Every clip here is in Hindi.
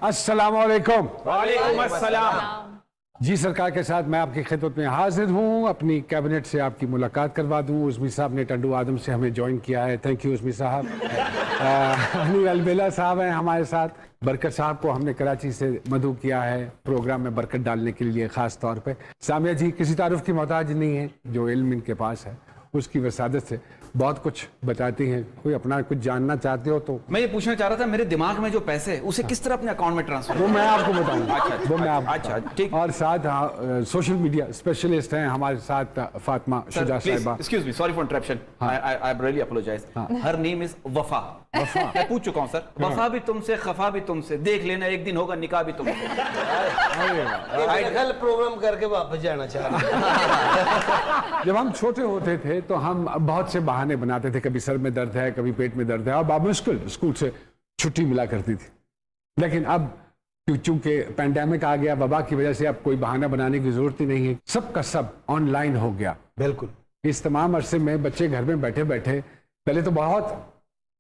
अस्सलाम वालेकुम। वालेकुम अस्सलाम। जी सरकार के साथ मैं आपकी खिदमत में हाजिर हूँ। अपनी कैबिनेट से आपकी मुलाकात करवा दूँ। उज़मी साहब ने टंडू आदम से हमें ज्वाइन किया है। थैंक यू उज़मी साहब। हनी अलबेला साहब हैं हमारे साथ। बरकत साहब को हमने कराची से मदऊ किया है प्रोग्राम में बरकत डालने के लिए ख़ास तौर पे। सामिया जी किसी तारुफ की मोहताज नहीं है, जो इल्म इनके पास है उसकी वसादत से बहुत कुछ बताती हैं। कोई अपना कुछ जानना चाहते हो तो। मैं ये पूछना चाह रहा था, मेरे दिमाग में जो पैसे है उसे किस तरह अपने अकाउंट में ट्रांसफर? वो मैं आपको बताऊंगा। वो मैं आपको अच्छा ठीक। और साथ सोशल मीडिया स्पेशलिस्ट हैं हमारे साथ Fatima Shuja Sahiba. Excuse me, sorry for interruption, I really apologise. Her name is Wafa. मैं पूछ चुका हूं सर, वफा भी तुमसे, खफा भी तुमसे, देख लेना एक दिन होगा निकाह भी तुमसे। कल प्रोग्राम करके वापस जाना चाह रहा। जब हम छोटे होते थे तो हम बहुत से बहाने बनाते थे, कभी सर में दर्द है, कभी पेट में दर्द है, और बामुश्किल स्कूल से छुट्टी मिला करती थी। लेकिन अब चूंकि पैंडेमिक आ गया, वबा की वजह से अब कोई बहाना बनाने की जरूरत ही नहीं है। सबका सब ऑनलाइन हो गया। बिल्कुल। इस तमाम अरसे में बच्चे घर में बैठे बैठे पहले तो बहुत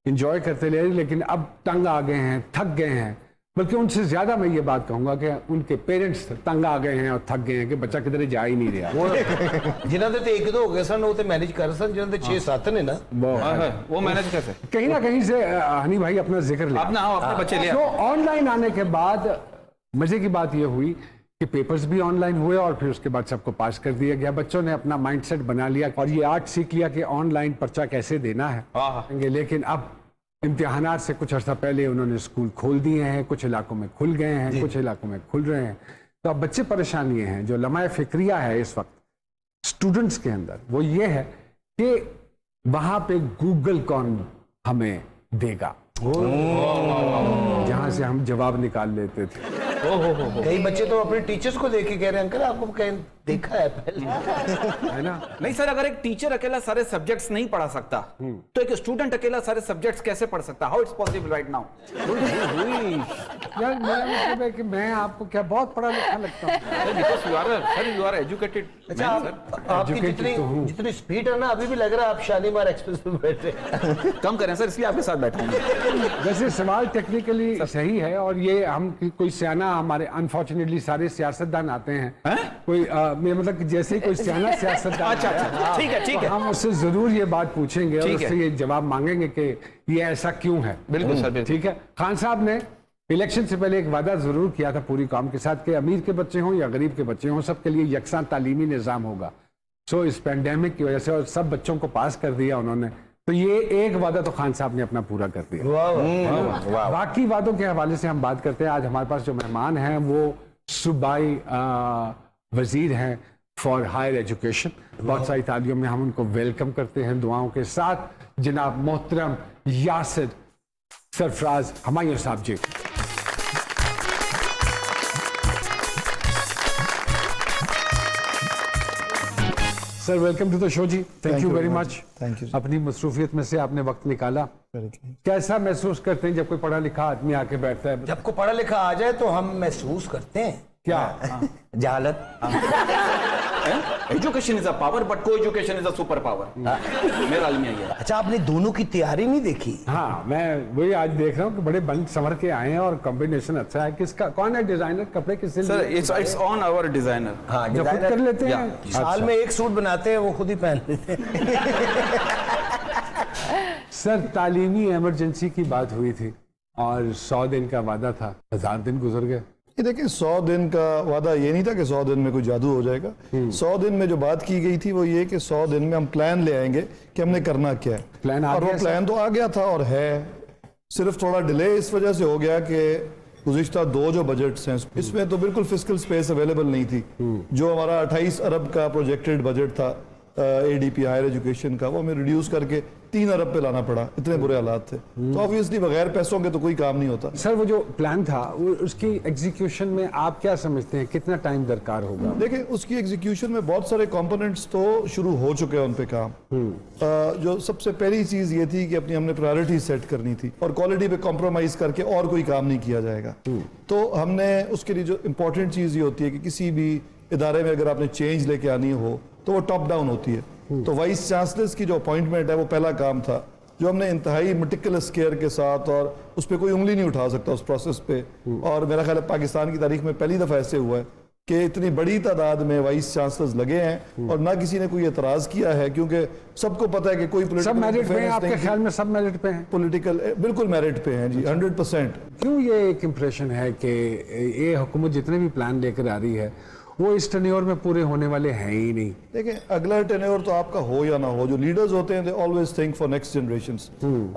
इंजॉय करते रहे, लेकिन अब तंग आ गए हैं, थक गए हैं। बल्कि उनसे ज्यादा मैं ये बात कहूंगा कि उनके पेरेंट्स तंग आ गए हैं और थक गए हैं कि बच्चा किधर जा ही नहीं रहा। जिन्होंने तो एक दो हो गए सन वो तो मैनेज कर सन, जिन्होंने 6-7 ने ना वो मैनेज कैसे? कहीं ना कहीं से हनी भाई अपना जिक्र ले अपना अपने बच्चे ले। तो ऑनलाइन आने के बाद मजे की बात यह हुई कि पेपर्स भी ऑनलाइन हुए और फिर उसके बाद सबको पास कर दिया गया। बच्चों ने अपना माइंडसेट बना लिया और ये आर्ट सीख लिया कि ऑनलाइन पर्चा कैसे देना है। लेकिन अब इम्तिहानात से कुछ अर्सा पहले उन्होंने स्कूल खोल दिए हैं, कुछ इलाकों में खुल गए हैं, कुछ इलाकों में खुल रहे हैं। तो अब बच्चे परेशान ये हैं, जो लम्हा फिक्रिया है इस वक्त स्टूडेंट्स के अंदर, वो ये है कि वहां पे गूगल कौन हमें देगा, जहां से हम जवाब निकाल लेते थे। कई बच्चे तो अपने टीचर्स को देख के कह रहे हैं अंकल आपको कहीं देखा है पहले, है ना? नहीं सर, अगर एक टीचर अकेला सारे सब्जेक्ट्स नहीं पढ़ा सकता तो एक स्टूडेंट अकेला सारे सब्जेक्ट्स कैसे पढ़ सकता? How it's possible right now? यार मेरा मतलब है कि मैं आपको क्या बहुत पढ़ा लिखा लगता हूँ। Because you are educated. अच्छा आपकी जितनी स्पीड है ना, अभी भी लग रहा है आप शालीमार एक्सप्रेस में बैठे। कम करें सर, इसलिए आपके साथ बैठा हूं। वैसे सवाल टेक्निकली सही है और ये हम कोई सियाना, हमारे अनफॉर्चुनेटली सारे सियासतदान आते हैं कोई मतलब जैसे कोई सियाना सियासतदान, अच्छा ठीक है, हम उससे जरूर ये बात पूछेंगे और उससे ये जवाब मांगेंगे कि ये ऐसा क्यों है। बिल्कुल सर, ठीक है। खान साहब ने इलेक्शन से पहले एक वादा जरूर किया था पूरी कौम के साथ कि अमीर के बच्चे हों या गरीब के बच्चे हों, सबके लिए यकसां तालीमी निज़ाम होगा। सो इस पेंडेमिक की वजह से और सब बच्चों को पास कर दिया उन्होंने, तो ये एक वादा तो खान साहब ने अपना पूरा कर दिया। बाकी वादों के हवाले से हम बात करते हैं। आज हमारे पास जो मेहमान हैं वो सूबाई वजीर हैं फॉर हायर एजुकेशन। बहुत सारी तालियों में हम उनको वेलकम करते हैं दुआओं के साथ। जनाब मोहतरम यासिर सरफराज हमायूं साहब ji. Sir welcome to the show जी। Thank you very much. Thank you. अपनी मसरूफियत में से आपने वक्त निकाला। कैसा महसूस करते हैं जब कोई पढ़ा लिखा आदमी आके बैठता है? जब को पढ़ा लिखा आ जाए तो हम महसूस करते हैं क्या? जहालत। Education is a power but को education is a super power. मेरा अलमिया ये है। अच्छा आपने दोनों की तैयारी नहीं देखी? हाँ मैं वही आज देख रहा हूँ कि बड़े बंद संवर के आए हैं और कॉम्बिनेशन अच्छा है। किसका, कौन है डिजाइनर? कपड़े किससे? Sir it's on our designer. हाँ जो खुद कर लेते हैं। साल में एक सूट बनाते हैं वो खुद ही पहन लेते हैं। सर तालीमी इमरजेंसी की बात हुई थी और 100 दिन का वादा था, 1000 दिन गुजर गए। ये देखिए 100 दिन का वादा ये नहीं था कि 100 दिन में कोई जादू हो जाएगा। 100 दिन में जो बात की गई थी वो ये कि 100 दिन में हम प्लान ले आएंगे कि हमने करना क्या है। प्लान आ और गया वो प्लान तो आ गया था और है, सिर्फ थोड़ा डिले इस वजह से हो गया कि गुज़िश्ता 2 जो बजट्स हैं इसमें तो बिल्कुल फिस्कल स्पेस अवेलेबल नहीं थी। जो हमारा 28 अरब का प्रोजेक्टेड बजट था एडीपी हायर एजुकेशन का, वो हमें रिड्यूस करके 3 अरब पे लाना पड़ा। इतने बुरे हालात थे। तो ऑब्वियसली बगैर पैसों के तो कोई काम नहीं होता। सर वो जो प्लान था वो उसकी एग्जीक्यूशन में आप क्या समझते हैं कितना टाइम दरकार होगा? देखिए उसकी एग्जीक्यूशन में बहुत सारे कंपोनेंट्स तो शुरू हो चुके हैं उन पे काम। जो सबसे पहली चीज ये थी कि अपनी हमने प्रायोरिटी सेट करनी थी और क्वालिटी पे कॉम्प्रोमाइज करके और कोई काम नहीं किया जाएगा। तो हमने उसके लिए जो इम्पोर्टेंट चीज ये होती है कि किसी भी इदारे में अगर आपने चेंज लेके आनी हो तो वो टॉप डाउन होती है। तो वाइस चांसलर्स की जो अपॉइंटमेंट है वो पहला काम था जो हमने इंतहाई मेटिकुलस केयर के साथ, और उस पर कोई उंगली नहीं उठा सकता उस प्रोसेस पे। और मेरा ख्याल है पाकिस्तान की तारीख में पहली दफ़ा ऐसे हुआ है कि इतनी बड़ी तादाद में वाइस चांसलर्स लगे हैं और ना किसी ने कोई एतराज़ किया है, क्योंकि सबको पता है कि कोई सब मेरिट पे हैं, आपके ख्याल में सब मेरिट पे हैं? पॉलिटिकल बिल्कुल मेरिट पे हैं जी, 100%। क्यों ये एक इम्प्रेशन है कि ये हुकूमत जितने भी प्लान लेकर आ रही है वो इस टेन्योर में पूरे होने वाले हैं ही नहीं? देखिए, अगला टेन्योर तो आपका हो या ना हो, जो लीडर्स होते हैं they always think for next generations.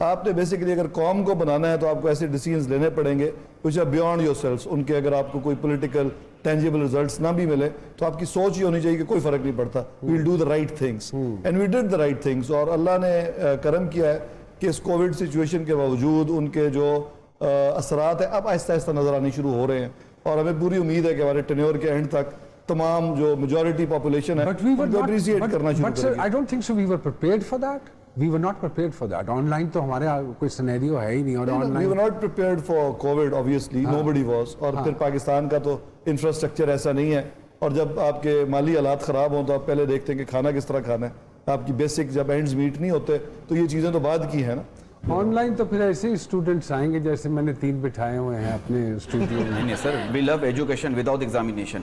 आपने बेसिकली अगर कौम को बनाना है तो आपको ऐसे डिसीजंस लेने पड़ेंगे व्हिच आर बियॉन्ड योरसेल्व्स। उनके अगर आपको कोई पॉलिटिकल टेंजिबल रिजल्ट्स ना भी मिले तो आपकी सोच ही होनी चाहिए कि कोई फर्क नहीं पड़ता, we will do the right things and we did the right things. और अल्लाह ने करम किया है कि इस कोविड सिचुएशन के बावजूद उनके जो असरात है अब आहिस्ता आहिस्ता नजर आने शुरू हो रहे हैं, और हमें पूरी उम्मीद है कि हमारे टेन्योर के एंड तक तमाम जो मेजॉरिटी पॉपुलेशन है उनको अप्रिशिएट करना शुरू करेंगे। I don't think so we were prepared for that. We were not prepared for that. Online तो हमारे कोई सिनेरियो है ही नहीं, और we online were not prepared for COVID, obviously nobody was. और फिर पाकिस्तान का तो इंफ्रास्ट्रक्चर ऐसा नहीं है, और जब आपके माली हालात ख़राब हों तो आप पहले देखते हैं कि खाना किस तरह खाना है, आपकी बेसिक जब एंड्स मीट नहीं होते तो ये चीज़ें तो बाद की है ना। ऑनलाइन तो फिर ऐसे ही स्टूडेंट्स आएंगे जैसे मैंने 3 बिठाए हुए हैं अपने स्टूडियो में। नहीं sir, we love education without examination.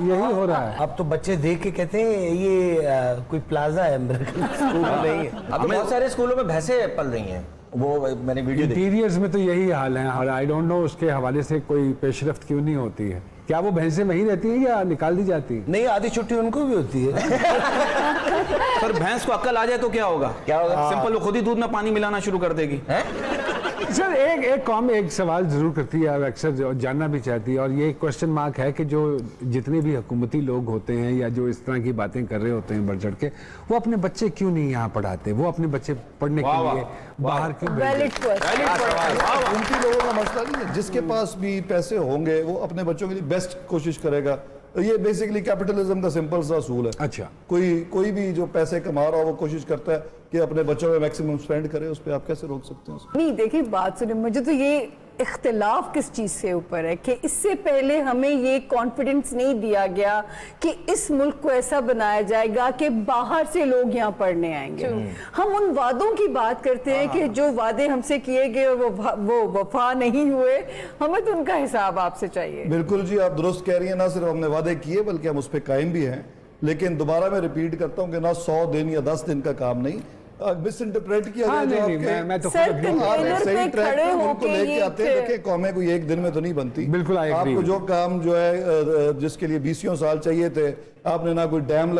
यही हो रहा है। अब तो बच्चे देख के कहते हैं ये कोई प्लाजा है, स्कूल नहीं है। अब तो बहुत सारे स्कूलों में भैंसे पल रही हैं, वो मैंने वीडियो देखी। इंटीरियर्स में तो यही हाल है, और आई डोंट नो उसके हवाले से कोई पेशरफ्त क्यों नहीं होती है। क्या वो भैंसें वहीं रहती हैं या निकाल दी जाती हैं? नहीं, आधी छुट्टी उनको भी होती है। सर भैंस को अक्ल आ जाए तो क्या होगा? क्या होगा? सिंपल, वो खुद ही दूध में पानी मिलाना शुरू कर देगी। सर एक कौम एक सवाल जरूर करती है और अक्सर जानना भी चाहती है, और ये क्वेश्चन मार्क है कि जो जितने भी हुकूमती लोग होते हैं या जो इस तरह की बातें कर रहे होते हैं बढ़ चढ़ के, वो अपने बच्चे क्यों नहीं यहाँ पढ़ाते? वो अपने बच्चे पढ़ने के लिए बाहर क्यों भेजते? उनकी लोगों का मसला नहीं है, जिसके पास भी पैसे होंगे वो अपने बच्चों के लिए बेस्ट कोशिश करेगा। ये बेसिकली कैपिटलिज्म का सिंपल सा असूल है। अच्छा, कोई भी जो पैसे कमा रहा हो वो कोशिश करता है कि अपने बच्चों में मैक्सिमम स्पेंड करे, उस पर आप कैसे रोक सकते हैं? नहीं, देखिए बात सुनिए, मुझे तो ये इख्तिलाफ किस चीज़ के ऊपर है कि इससे पहले हमें ये कॉन्फिडेंस नहीं दिया गया कि इस मुल्क को ऐसा बनाया जाएगा कि बाहर से लोग यहाँ पढ़ने आएंगे। हम उन वादों की बात करते हैं कि जो वादे हमसे किए गए वो वफा नहीं हुए, हमें तो उनका हिसाब आपसे चाहिए। बिल्कुल जी, आप दुरुस्त कह रही हैं, ना सिर्फ हमने वादे किए बल्कि हम उस पर कायम भी हैं। लेकिन दोबारा मैं रिपीट करता हूँ कि ना 100 दिन या 10 दिन का काम नहीं मिस इंटरप्रेट किया हाँ, जाए। नहीं, मैं तो सर, खुद agree कंटेनर करता हूं। पे सही ट्रैक खड़े पे मुल्क को होके लेके ये आते हैं। देखिए, कौमें कोई एक दिन में तो नहीं बनती। बिल्कुल, I agree आपको with जो काम जो है जिसके लिए 20 साल चाहिए थे, आपने ना कोई डैम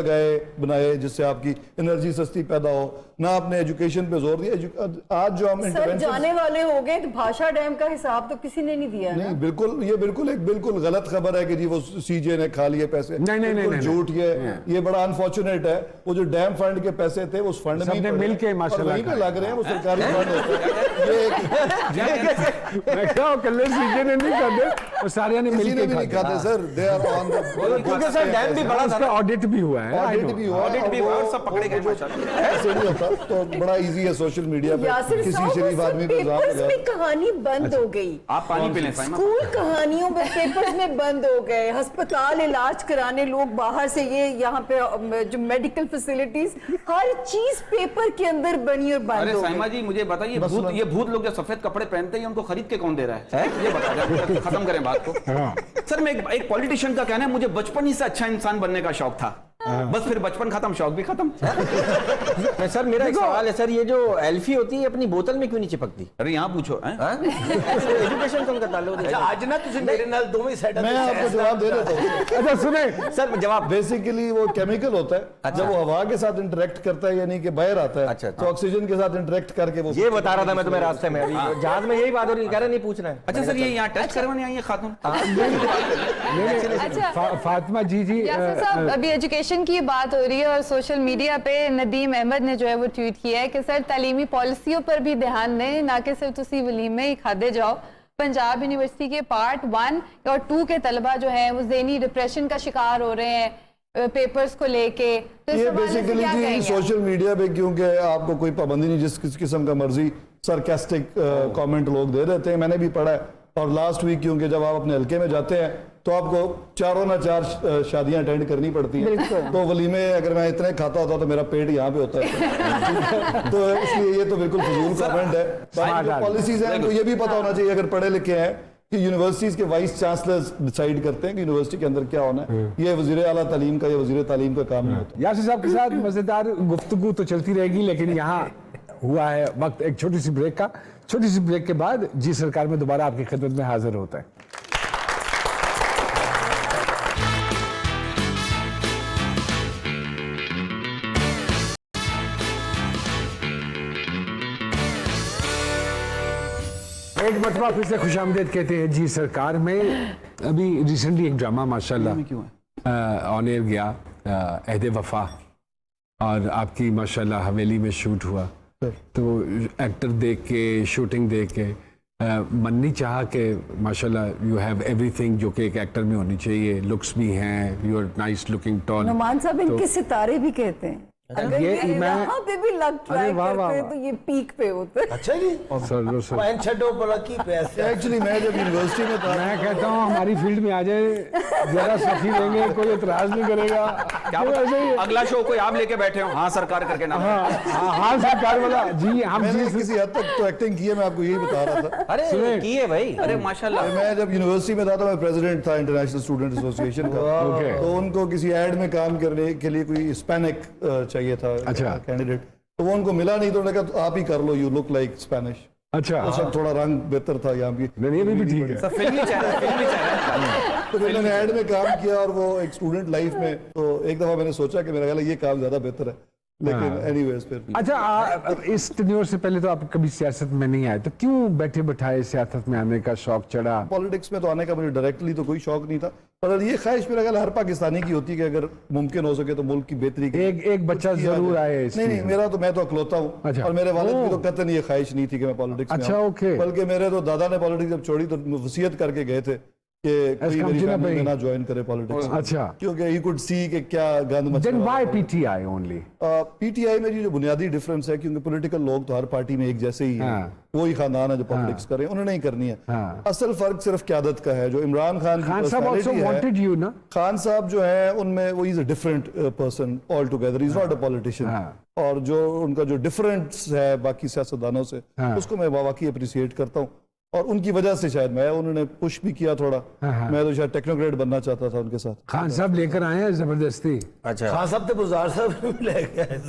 बनाए जिससे आपकी एनर्जी सस्ती पैदा हो, ना आपने एजुकेशन पे जोर दिया। आज जो हम सर इंटरवेंशन जाने वाले हो गए तो भाषा डैम का हिसाब तो किसी ने नहीं दिया है ना? नहीं, बिल्कुल ये बिल्कुल गलत खबर है कि जी वो सीजे ने खा लिए पैसे। नहीं, बिल्कुल झूठ ये बड़ा अनफॉर्चुनेट है। वो जो डैम फंड के पैसे थे उस फंड में सबने ही मिल के माशाल्लाह वहीं पे लग रहे हैं, वो सरकारी फंड होते हैं। मैं क्या कल्ले सीजे ने नहीं खाते, वो सारे ने किसी मिल ने के भी नहीं खाते। खाते सर, दे आर ऑन क्योंकि सर डैम भी बड़ा था उसका ना। ऑडिट भी हुआ है। ऑडिट भी हुआ, ऑडिट भी हुआ और सब पकड़े गए माशाल्लाह। ऐसे नहीं होता तो बड़ा इजी है सोशल मीडिया पे यासिर किसी साहब, शरीफ वो आदमी पे इल्जाम पेपर्स लगाया। में कहानी बंद हो गई। आप पानी पी लें साइमा। स्कूल कहानियों में पेपर्स में बंद हो गए, अस्पताल इलाज कराने लोग बाहर से, ये यहाँ पे जो मेडिकल फैसिलिटीज, हर चीज पेपर के अंदर बनी और बंद अरे हो साइमा गई। जी, मुझे बताइए, ये भूत लोग जो सफेद कपड़े पहनते हैं उनको खरीद के कौन दे रहा है? ये बता दे, खत्म करें बात को। सर, मैं एक पॉलिटिशियन का कहना है, मुझे बचपन ही से अच्छा इंसान बनने का शौक था, बस फिर बचपन खत्म, शौक भी खत्म। सर मेरा एक सवाल है सर, ये जो एल्फी होती है अपनी बोतल में क्यों नहीं चिपकती? अरे यहाँ पूछो। एजुकेशन कम करता लो। आज ना तुझे मेरे नाल दोनों ही साइड मैं आपको जवाब दे देता हूँ। अच्छा सुने, सर जवाब बेसिकली वो केमिकल होता है, जब वो हवा के साथ इंटरेक्ट करता है यानी कि बाहर आता है, अच्छा, तो ऑक्सीजन के साथ इंटरेक्ट करके वो ये बता रहा था मैं तुम्हें रास्ते में, अभी जहाज में यही बात हो रही, कह रहे नहीं पूछना है। अच्छा सर, ये यहाँ टेस्ट करवाने आई है खातून? फातिमा जी यासिर साहब, अभी एजुकेशन की बात हो रही है और सोशल मीडिया पे नदीम अहमद ने जो है वो ट्वीट किया है कि सर तालीमी पॉलिसियों पर भी ध्यान दें, ना कि सिर्फ तुसी वलीमे ही खादे जाओ। पंजाब यूनिवर्सिटी के पार्ट 1 और 2 के तलबा जो है वो ज़हनी डिप्रेशन का शिकार हो रहे हैं पेपर्स को लेके, तो ये बेसिकली जी सोशल मीडिया पे क्योंकि आपको कोई पाबंदी नहीं, जिस किस्म का मर्जी सरकास्टिक कमेंट लोग दे देते हैं, मैंने भी पढ़ा है। और लास्ट वीक क्योंकि जब आप अपने हल्के में जाते हैं तो आपको 4 ना 4 शादियां अटेंड करनी पड़ती हैं। तो वलीमे अगर मैं इतने खाता होता तो मेरा पेट यहाँ पे होता है। तो इसलिए ये तो बिल्कुल फजूल कमेंट है। बाकी जो पॉलिसीज हैं उनको ये भी पता होना चाहिए, अगर पढ़े लिखे हैं, कि यूनिवर्सिटीज के वाइस चांसलर्स डिसाइड करते हैं कि यूनिवर्सिटी के अंदर क्या होना है। ये वजीर आला तालीम का या वजीर तालीम का काम नहीं होता। यासिर साहब के साथ मजेदार गुफ्तगू तो चलती रहेगी, लेकिन यहाँ हुआ है वक्त एक छोटी सी ब्रेक का। छोटी सी ब्रेक के बाद जी सरकार में दोबारा आपकी खिदमत में हाजिर होता है। एक मरतबा फिर से खुशामदीद कहते हैं जी सरकार में। अभी रिसेंटली एक ड्रामा माशाल्लाह ऑन एयर गया, अहद वफा, और आपकी माशाल्लाह हवेली में शूट हुआ। तो एक्टर देख के, शूटिंग देख के मन नहीं चाहा कि माशाल्लाह यू हैव एवरीथिंग जो कि एक एक्टर में होनी चाहिए। लुक्स भी हैं, you are nice looking, tall. Noman साहब इनके सितारे भी कहते हैं। अगर ये ये मैं- यहाँ पे भी लग ट्राई करते हैं तो ये पीक पे होते हैं। अच्छा जी, सर पैन छठो बोला की पैसे। एक्चुअली मैं जब यूनिवर्सिटी में था, मैं कहता हूँ हमारी फील्ड में आ जाए, जरा सखी लेंगे, कोई एतराज नहीं करेगा। क्या तो ऐसे ही- पता अगला शो कोई आप लेके बैठे हो, हाँ सरकार करके नाम। हाँ सरकार वाला जी, हम मैंने जी किसी हद तक तो एक्टिंग की है, मैं आपको यही बता रहा था। अरे सुने। की है भाई। अरे माशाल्लाह। मैं जब यूनिवर्सिटी में था तो मैं प्रेसिडेंट था इंटरनेशनल स्टूडेंट एसोसिएशन का। ओके। तो उनको किसी एड में काम करने के लिए कोई हिस्पैनिक चाहिए था अच्छा। कैंडिडेट, तो वो उनको मिला नहीं, तो उन्होंने कहा तो आप ही कर लो, यू लुक लाइक स्पेनिश। अच्छा, उस वक्त थोड़ा रंग बेहतर था यहाँ भी। नहीं ये भी ठीक है। सर फिल्मी चैनल, फिल्मी चैनल। तो फिर मैंने ऐड में काम किया, और वो एक स्टूडेंट लाइफ में, तो एक दफा मैंने सोचा कि मेरा ख्याल है ये काम ज्यादा बेहतर है, लेकिन एनीवेज फिर भी। अच्छा, इस टेन्योर से पहले तो आप कभी सियासत में नहीं आए, तो क्यों बैठे बैठाए सियासत में आने का शौक चढ़ा? पॉलिटिक्स में तो आने का मुझे डायरेक्टली तो कोई शौक नहीं था, पर ये ख्वाहिश मेरा ख्याल हर पाकिस्तानी की होती है कि अगर मुमकिन हो सके तो मुल्क की बेहतरी की एक बच्चा जरूर आए इसमें। नहीं, मैं तो अकलौता हूँ। अच्छा। और मेरे वालिद की तो कतई ये ख्वाहिश नहीं थी कि मैं पॉलिटिक्स में अच्छा, आऊं। ओके। बल्कि मेरे तो दादा ने पॉलिटिक्स जब छोड़ी तो वसीयत करके गए थे कि कोई come मेरी to फैमिली the में point. ना ज्वाइन करे पॉलिटिक्स, अच्छा, क्योंकि ही कुड सी कि क्या गंद मच देन रहा व्हाई है। PTI only? पीटीआई में जो बुनियादी डिफरेंस है, क्योंकि पॉलिटिकल लोग तो हर पार्टी में एक जैसे ही हैं, हाँ। वही खानदान है जो पॉलिटिक्स करें, उन्होंने नहीं करनी है। हाँ। असल फर्क सिर्फ क्यादत का है। जो इमरान खान की खान साहब ऑल्सो personality है, वांटेड यू ना? खान साहब जो है उनमें वो is a different person all together, is not a politician. हाँ। और जो उनका जो डिफरेंस है बाकी सियासतदानों से, हाँ। उसको मैं वाकई अप्रिशिएट करता हूँ, और उनकी वजह से शायद मैं, उन्होंने पुश भी किया थोड़ा। हाँ। मैं तो शायद टेक्नोक्रेट बनना चाहता था उनके साथ। खान साहब लेकर आए हैं जबरदस्ती। अच्छा खान साहब तो गुजार साहब भी ले गए।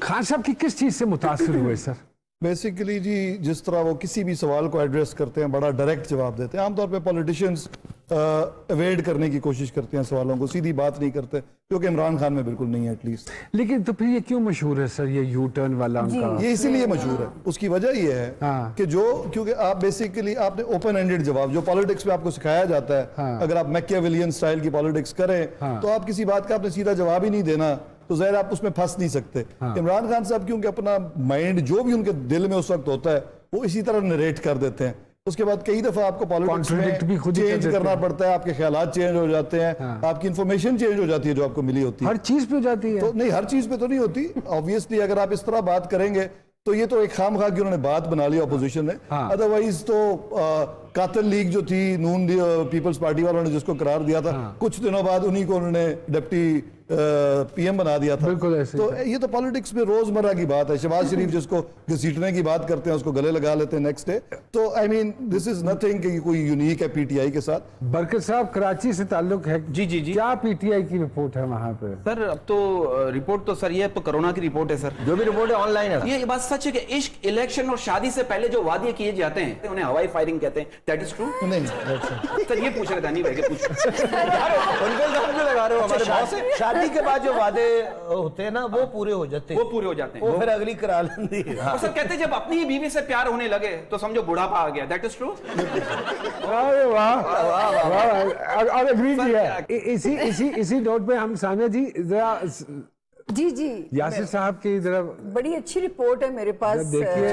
खान साहब की किस चीज से मुतासिर हुए सर? बेसिकली जी, जिस तरह वो किसी भी सवाल को एड्रेस करते हैं, बड़ा डायरेक्ट जवाब देते हैं। आमतौर पे पॉलिटिशियंस अवॉइड करने की कोशिश करते हैं सवालों को, सीधी बात नहीं करते, क्योंकि इमरान खान में बिल्कुल नहीं है एटलीस्ट। लेकिन तो फिर ये क्यों मशहूर है सर, ये यू टर्न वाला उनका? ये इसीलिए मशहूर है, उसकी वजह ये है हाँ। कि क्योंकि आप बेसिकली आपने ओपन एंडेड जवाब, जो पॉलिटिक्स में आपको सिखाया जाता है, हाँ। अगर आप मैकियावेलियन स्टाइल की पॉलिटिक्स करें, हाँ। तो आप किसी बात का आपने सीधा जवाब ही नहीं देना, तो जाहिर आप उसमें फंस नहीं सकते। इमरान खान साहब क्योंकि अपना माइंड जो भी उनके दिल में उस वक्त होता है वो इसी तरह नरेट कर देते हैं, उसके बाद कई दफा आपको पॉलिटिक्स Contradict भी में खुद ही कर चेंज देते करना हैं। पड़ता है, आपके ख्यालात चेंज हो जाते हैं, आपकी इंफॉर्मेशन चेंज हो जाती है जो आपको मिली होती है। हर चीज पे हो जाती है। तो नहीं, हर चीज पे तो नहीं होती ऑब्वियसली। अगर आप इस तरह बात करेंगे तो ये तो एक खामखा की उन्होंने बात बना ली अपोजिशन ने। हाँ। अदरवाइज तो कातिल लीग जो थी नून पीपल्स पार्टी वालों ने जिसको करार दिया था, कुछ दिनों बाद उन्हीं को उन्होंने डिप्टी पीएम बना दिया था। बिल्कुल ऐसे तो ये तो पॉलिटिक्स में रोजमर्रा की बात है। शहबाज शरीफ जिसको घसीटने की बात करते हैं उसको गले लगा लेते हैं नेक्स्ट डे। तो I mean this is nothing कि कोई यूनिक है पीटीआई के साथ। बरकत साहब, कराची से ताल्लुक है? जी, जी, जी। क्या पीटीआई की रिपोर्ट है वहां पे? सर अब तो रिपोर्ट तो सर ये अब तो कोरोना की रिपोर्ट है सर। जो भी रिपोर्ट है ऑनलाइन है। ये बात सच है कि इश्क, इलेक्शन और शादी से पहले जो वादे किए जाते हैं उन्हें हवाई फायरिंग कहते हैं। That is true? नहीं, that's it. सर ये पूछ रहे थे, नहीं भाई के पूछ उनके नाम क्यों लगा रहे हो? हमारे बॉस है। शादी के बाद जो वादे होते हैं ना वो पूरे हो जाते हैं, वो पूरे हो जाते हैं। वो फिर अगली करा लेंदी है। और सर कहते हैं जब अपनी ही बीवी से प्यार होने लगे तो समझो बुढ़ापा आ गया। That is true? अरे वाह वाह, और एग्री किया। इसी नोट पे हम सानिया जी जरा जी जी, यासिर साहब की तरफ बड़ी अच्छी रिपोर्ट है मेरे पास। देखिए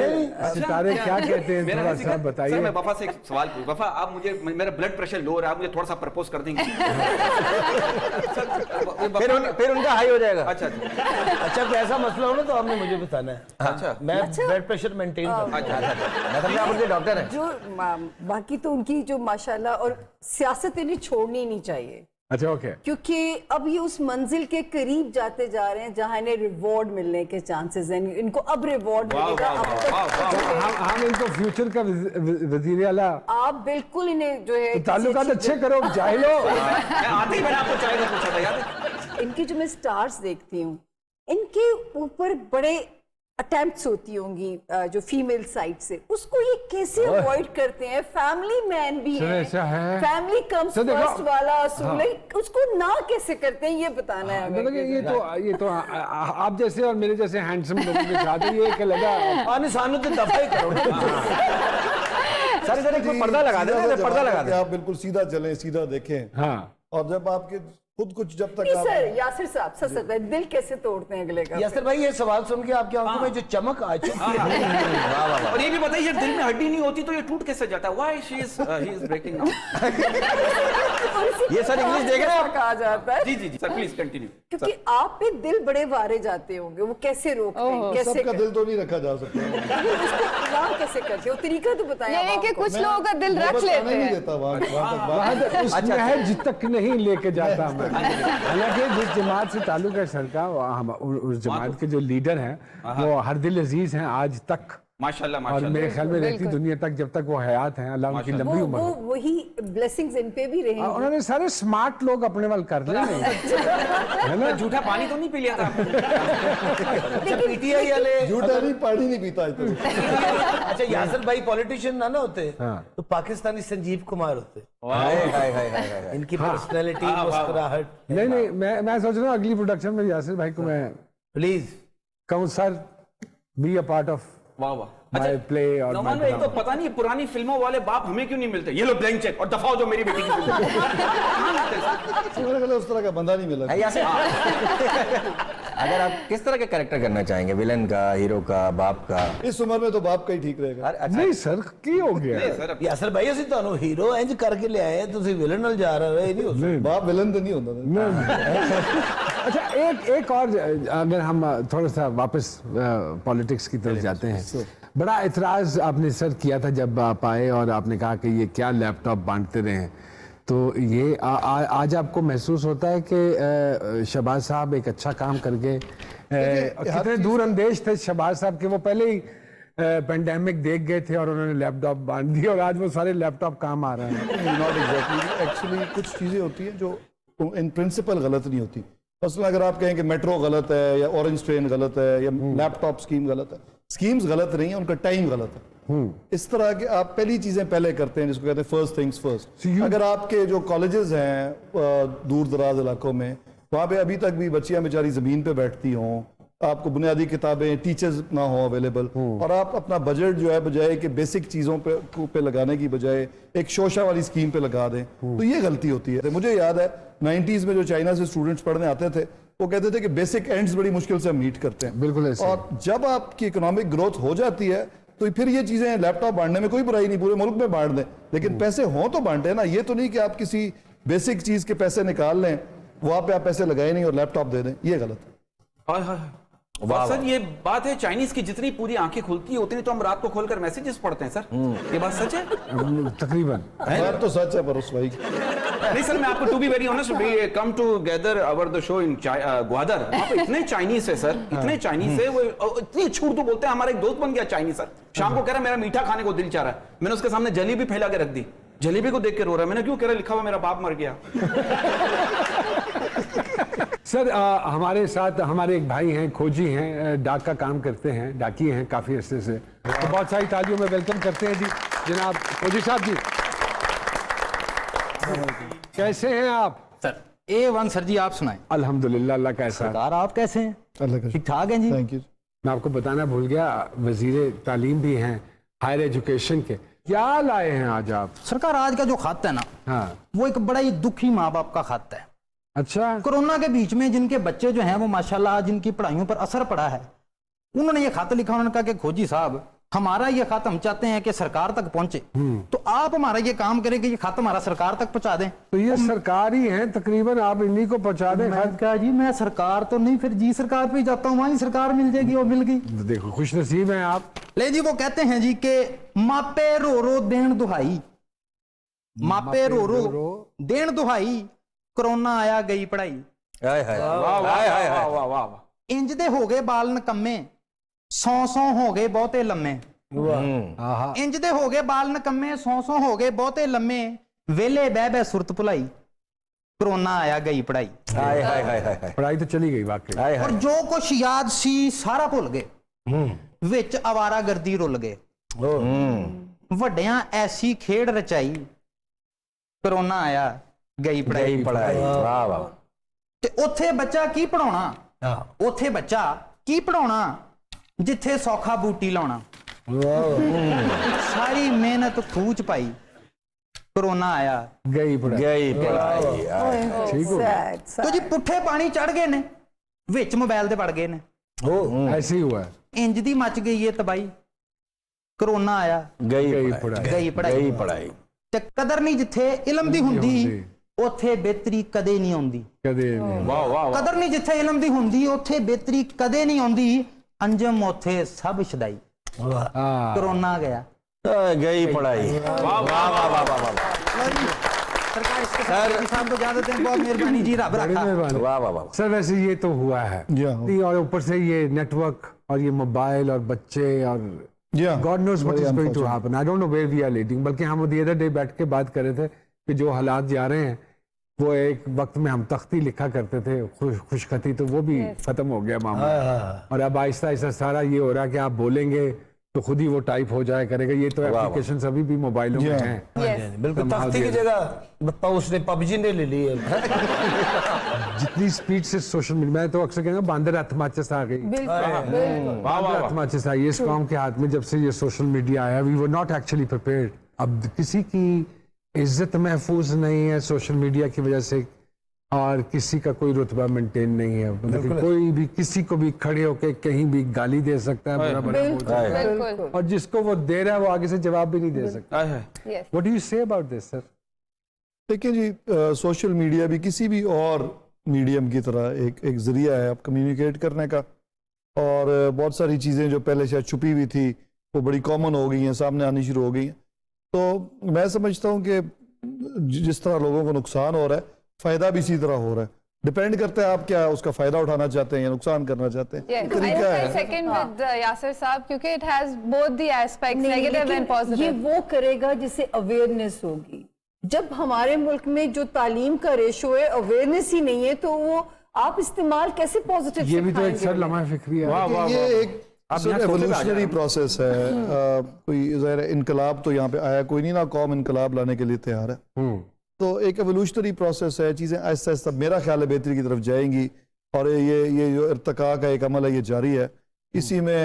सितारे क्या कहते हैं, मेरा थोड़ा ऐसी सा सर बताइए। मैं वफा से एक सवाल पूछ, वफा आप मुझे, मेरा ब्लड प्रेशर लो रहा है, आप मुझे थोड़ा सा प्रपोज कर देंगे? फिर उनका हाई हो जाएगा। अच्छा अच्छा कोई ऐसा मसला हो ना तो आपने मुझे बताना है। अच्छा मैं ब्लड प्रेशर मेंटेन करता अच्छा अच्छा मतलब आप उनके डॉक्टर हैं। जो बाकी तो उनकी जो माशाल्लाह, और सियासत इन्हें छोड़नी नहीं चाहिए, अच्छा ओके, क्योंकि अब ये उस मंजिल के करीब जाते जा रहे हैं जहां इन्हें रिवॉर्ड मिलने के चांसेस हैं। इनको अब रिवॉर्ड वाह, मिलेगा। वाह, अब वाह, वाह, तक हम इनको फ्यूचर का वजीर आला आप बिल्कुल इन्हें जो है ताल्लुकात अच्छे करो, जाहिलो। मैं आते ही मैंने आपको चाय का पूछा था, याद है? इनकी जो मैं स्टार्स देखती हूँ, इनके ऊपर बड़े अटेम्प्ट्स होती होंगी जो फीमेल साइड से, उसको ये कैसे अवॉइड करते हैं? फैमिली मैन भी सर, है, ऐसा है। फैमिली कम्स सर, देखो, फर्स्ट वाला असूल है, उसको ना कैसे करते हैं ये बताना है हमें। मतलब कि ये तो आप जैसे और मेरे जैसे हैंडसम लोगों के साथ ये एक लगा। आने सानू तो दफा ही करो। सर इधर एक पर्दा लगा दे, सीधा सा पर्दा जवाब लगा है कि दे। आप बिल्कुल सीधा चलें, सीधा देखें, हाँ, और जब आपके खुद कुछ जब तक नहीं आप सर, यासिर साहब सच है, दिल कैसे तोड़ते हैं अगले का? यासिर भाई ये सवाल सुन के आपकी आंखों में जो चमक आ चुकी है, और ये भी बताइए, दिल में हड्डी नहीं होती तो ये टूट कैसे जाता है? Why he is breaking now? ये सर इंग्लिश देख रहे हैं आप? कहा जाता है, जी जी जी सर, प्लीज कंटिन्यू। क्योंकि आप पे दिल बड़े वारे जाते होंगे, वो कैसे रोकते हैं, कैसे सबका करते दिल तो नहीं रखा जा सकता, हैं? उसको इलाज कैसे करते हो? तरीका तो बताएं यानी आप कि हमको। कुछ लोगों का दिल रख मोहब्बत लेते आने नहीं हैं। देता वहाँ तक बात। वहाँ तक उस महज तक नहीं लेके जाता मैं। हालांकि जिस जमात से ताल्लुक है सर का, उस जमात के जो लीडर हैं वो हर दिल अजीज हैं आज तक, माशाल्लाह और माशाल्लाह। मेरे ख्याल में रहती बिल्कुल। दुनिया तक जब तक वो हयात हैं। अल्लाह उनकी लंबी उम्र वो हो। वही ब्लेसिंग्स इन पे भी रहेंगे। उन्होंने सारे स्मार्ट लोग अपने वाल कर ले है ना। झूठा पानी तो नहीं पी लिया था आपने? पीटीआई वाले झूठा नहीं, पानी नहीं पीता आज तक। अच्छा यासिर भाई पॉलिटिशियन ना होते हाँ। तो पाकिस्तानी संजीव कुमार होते। हाय हाय हाय हाय हाय। इनकी पर्सनैलिटी, मुस्कुराहट, नहीं, मैं सोच रहा हूँ अगली प्रोडक्शन में यासिर भाई को मैं प्लीज कहूँ sir be a part of वाह वाह। माय प्ले और नौमान भाई, एक तो पता नहीं पुरानी फिल्मों वाले बाप हमें क्यों नहीं मिलते? ये लो ब्लैंक चेक और दफाओ जो मेरी बेटी की फिल्म। मेरे ख्याल उस तरह का बंदा नहीं मिला। है यासिर? अगर आप किस तरह का कैरेक्टर करना चाहेंगे, विलन का, हीरो का, बाप का? इस उम्र में तो बाप का ही ठीक रहेगा। अच्छा, नहीं सर की हो गया सर अब यासिर भाई ਅਸੀਂ ਤੁਹਾਨੂੰ ਹੀਰੋ ਇੰਜ ਕਰਕੇ ਲਿਆਏ ਤੁਸੀਂ ਵਿਲਨ ਨਾਲ ਜਾ ਰਹੇ ਹੋ ਇਹ नहीं हो सकता। नहीं, बाप विलन तो नहीं होता था। नहीं। अच्छा एक और अगर हम थोड़ा सा वापस पॉलिटिक्स की तरफ जाते हैं, बड़ा इतराज आपने सर किया था जब आप आए और आपने कहा कि ये क्या लैपटॉप बांटते रहे हैं, तो ये आज आपको महसूस होता है कि शहबाज साहब एक अच्छा काम करके कितने दूर अंदेश थे शहबाज साहब के, वो पहले ही पेंडेमिक देख गए थे और उन्होंने लैपटॉप बांट दिए और आज वो सारे लैपटॉप काम आ रहे हैं। नॉट एग्जैक्टली, एक्चुअली कुछ चीजें होती हैं जो इन प्रिंसिपल गलत नहीं होती। मसलन अगर आप कहें कि मेट्रो गलत है या ऑरेंज ट्रेन गलत है या लैपटॉप स्कीम गलत है, स्कीम्स गलत नहीं है, उनका टाइम गलत है। इस तरह के आप पहली चीजें पहले करते हैं जिसको कहते हैं फर्स्ट थिंग्स फर्स्ट। अगर आपके जो कॉलेजेस हैं दूर दराज इलाकों में, वहाँ पे अभी तक भी बच्चियां बेचारी जमीन पे बैठती हों, आपको बुनियादी किताबें, टीचर्स ना हो अवेलेबल, और आप अपना बजट जो है बजाय कि बेसिक चीज़ों पे लगाने की बजाय एक शोशा वाली स्कीम पे लगा दें, तो ये गलती होती है। मुझे याद है 90s में जो चाइना से स्टूडेंट्स पढ़ने आते थे वो कहते थे कि बेसिक एंड्स बड़ी मुश्किल से हम मीट करते हैं। बिल्कुल ऐसे। और जब आपकी इकोनॉमिक ग्रोथ हो जाती है तो फिर ये चीज़ें, लैपटॉप बांटने में कोई बुराई नहीं, पूरे मुल्क में बांट दें, लेकिन पैसे हों तो बांटे ना। ये तो नहीं कि आप किसी बेसिक चीज़ के पैसे निकाल लें, वहाँ पे आप पैसे लगाए नहीं और लैपटॉप दे दें, ये गलत है। हाय हाय। और सर ये बात है, चाइनीज की जितनी पूरी आंखें खुलती है उतनी तो हम रात को खोलकर मैसेजेस पढ़ते हैं सर। ये बात सच है? तकरीबन बात तो सच है पर उस भाई नहीं सर, मैं आपको to be very honest, we come together our the show in Gwadar, वहाँ पे इतने चाइनीज है सर, इतने चाइनीज है, वो इतनी अच्छी उर्दू बोलते हैं। हमारा एक दोस्त बन गया चाइनीज सर, शाम को कह रहा है मेरा मीठा खाने को दिल चाह रहा है, मैंने उसके सामने जलेबी फैला के रख दी, जलेबी को देख के रो रहा है, मैंने क्यों? कह रहा लिखा हुआ मेरा बाप मर गया। सर हमारे साथ हमारे एक भाई हैं, खोजी हैं, डाक का काम करते हैं, डाकी हैं काफी अरसे से, तो बहुत सारी तालियों में वेलकम करते हैं जी जनाब खोजी साहब जी। कैसे हैं आप? सर A1 सर जी, आप सुनाएं। अल्हम्दुलिल्लाह, अल्लाह का एहसान। सरकार आप कैसे हैं? अल्लाह का ठीक ठाक हैं जी? Thank you. मैं आपको बताना भूल गया, वजीर तालीम भी हैं, हायर एजुकेशन के। क्या लाए हैं आज आप? सरकार आज का जो खत है ना, हाँ वो एक बड़ा ही दुखी माँ बाप का खत है। अच्छा, कोरोना के बीच में जिनके बच्चे जो हैं वो माशाल्लाह जिनकी पढ़ाइयों पर असर पड़ा है, उन्होंने ये खत लिखा, उन्होंने कहा कि खोजी साहब हमारा ये खत हम चाहते हैं कि सरकार तक पहुंचे, तो आप हमारा ये काम करें कि ये खत हमारा सरकार तक पहुंचा दें। तो ये सरकार ही है तकरीबन, आप इन्हीं को पहुंचा दें। मैंने कहा जी मैं सरकार तो नहीं, फिर जी सरकार पे ही जाता हूँ, वहीं सरकार मिल जाएगी, वो मिल गई। देखो खुश नसीब हैं आप। ले जी, वो कहते हैं जी कि मापे रो रो देन दुहाई, मापे रो रो देन दुहाई, कोरोना आया गई पढ़ाई, हाय हाय वाह वाह वाह वाह वाह वाह। इंज दे हो गए बाल नकम्मे, सौ हो गए बहुते लम्मे, इंज दे हो गए बाल नकम्मे, सौ हो गए बहुते लम्मे, वेले बह बह सुरत भुलाई, कोरोना आया गई पढ़ाई। हाय हाय हाय हाय पढ़ाई तो चली गई वाकई। हाय और हाय। जो कुछ याद सी सारा भुल गए, विच आवारा गर्दी रुल गए, ਵੱਡਿਆਂ ऐसी खेड रचाई, कोरोना आया गई पढ़ाई। पढ़ाई, वाह वाह। ਤੇ ਉੱਥੇ ਬੱਚਾ ਕੀ ਪੜਾਉਣਾ, ਉੱਥੇ ਬੱਚਾ ਕੀ ਪੜਾਉਣਾ ਜਿੱਥੇ ਸੌਖਾ ਬੂਟੀ ਲਾਉਣਾ, ਸਾਰੀ ਮਿਹਨਤ ਖੂਹ ਚ ਪਾਈ, कोरोना आया गई पढ़ाई। गई पढ़ाई। हाय। ठीक हो गया। Sad, ਤੋ ਜੀ ਪੁੱਠੇ ਪਾਣੀ ਚੜ ਗਏ ਨੇ, ਵਿੱਚ ਮੋਬਾਈਲ ਦੇ ਵੜ ਗਏ ਨੇ, ऐसे ही हुआ है। ਇੰਜ ਦੀ ਮਚ ਗਈ ਏ ਤਬਾਈ, कोरोना आया गई गई पढ़ाई। पढ़ाई। ਗਈ ਪੜਾਈ। गई पढ़ाई। ਤੇ ਕਦਰ ਨਹੀਂ ਜਿੱਥੇ ਇਲਮ ਦੀ ਹੁੰਦੀ, ਉੱਥੇ ਬਿਹਤਰੀ ਕਦੇ ਨਹੀਂ ਆਉਂਦੀ। कदे नहीं। वाह वाह वाह। ਕਦਰ ਨਹੀਂ ਜਿੱਥੇ ਇਲਮ ਦੀ ਹੁੰਦੀ, ਉੱਥੇ ਬਿਹਤਰੀ ਕਦੇ ਨਹੀਂ ਆਉਂਦੀ, ਅੰਜਮ ਉੱਥੇ ਸਭ ਛਦਾਈ, हाँ, कोरोना गया। गई पढ़ाई। वाह वाह वाह वाह वाह वाह। सरकार इसके साथ को इजाजत दें, बहुत मेहरबानी जी, रब बड़ी रखा। मेहरबानी। वाह वाह वाह। सर वैसे ये तो हुआ है जी हाँ। नहीं, और ऊपर से ये नेटवर्क और ये मोबाइल और बच्चे और जी हाँ। God knows what Very is going to unfortunate. Happen. I don't know where we are leading. बल्कि हम द अदर डे बैठ के बात कर रहे थे कि जो हालात जा रहे हैं, वो एक वक्त में हम तख्ती लिखा करते थे, खुशखती, तो वो भी खत्म हो गया मामला। और अब आहिस्ता आहिस्ता सारा ये हो रहा है कि आप बोलेंगे तो खुद ही वो टाइप हो जाया करेगा। ये तो एप्लीकेशन अभी भी मोबाइलों में हैं। Yes. बिल्कुल संभाल तख्ती की दिया। जगह उसने पबजी ने ले ली है। जितनी स्पीड से सोशल मीडिया, मैं तो अक्सर कहूँगा बांदर हाथ माचिस आ गई। बिल्कुल बिल्कुल। वाह वाह हाथ वाह। माचिस आई इस कौम के हाथ में जब से ये सोशल मीडिया आया। We were not actually prepared. अब किसी की इज्जत महफूज नहीं है सोशल मीडिया की वजह से, और किसी का कोई रुतबा मेंटेन नहीं है। मतलब कि कोई भी किसी को भी खड़े होकर कहीं भी गाली दे सकता है, बुरा भला बोल सकता है, बिल्कुल। और जिसको वो दे रहा है वो आगे से जवाब भी नहीं दे सकता। हाय हाय। Yes. What do you say about this sir? देखिए जी, सोशल मीडिया भी किसी भी और मीडियम की तरह एक जरिया है आप कम्युनिकेट करने का, और बहुत सारी चीज़ें जो पहले शायद छुपी हुई थी वो बड़ी कॉमन हो गई हैं, सामने आनी शुरू हो गई हैं। तो मैं समझता हूँ कि जिस तरह लोगों को नुकसान हो रहा है, फ़ायदा भी इसी तरह हो रहा है। डिपेंड करता है आप क्या उसका फ़ायदा उठाना चाहते हैं या नुकसान करना चाहते हैं। Yes, I तरीका will है। second with Yasir साहब, क्योंकि it has both the aspects, नहीं, negative and लेकिन ये positive. वो करेगा जिससे अवेयरनेस होगी। जब हमारे मुल्क में जो तालीम का रेशो है, अवेयरनेस ही नहीं है, तो वो आप इस्तेमाल कैसे पॉजिटिव ये भी तो एक सर लम्हा फिक्री है। वाह वाह ये वाह। एक एवोल्यूशनरी प्रोसेस है। कोई ज़ाहिर है इनकलाब तो यहाँ पे आया कोई नहीं, ना कौम इनकलाब लाने के लिए तैयार है। तो एक एवोल्यूशनरी प्रोसेस है, चीज़ें आहिस्ता आहिस्ता मेरा ख्याल है बेहतरी की तरफ जाएंगी, और ये जो इर्तिका का एक अमल है ये जारी है। इसी में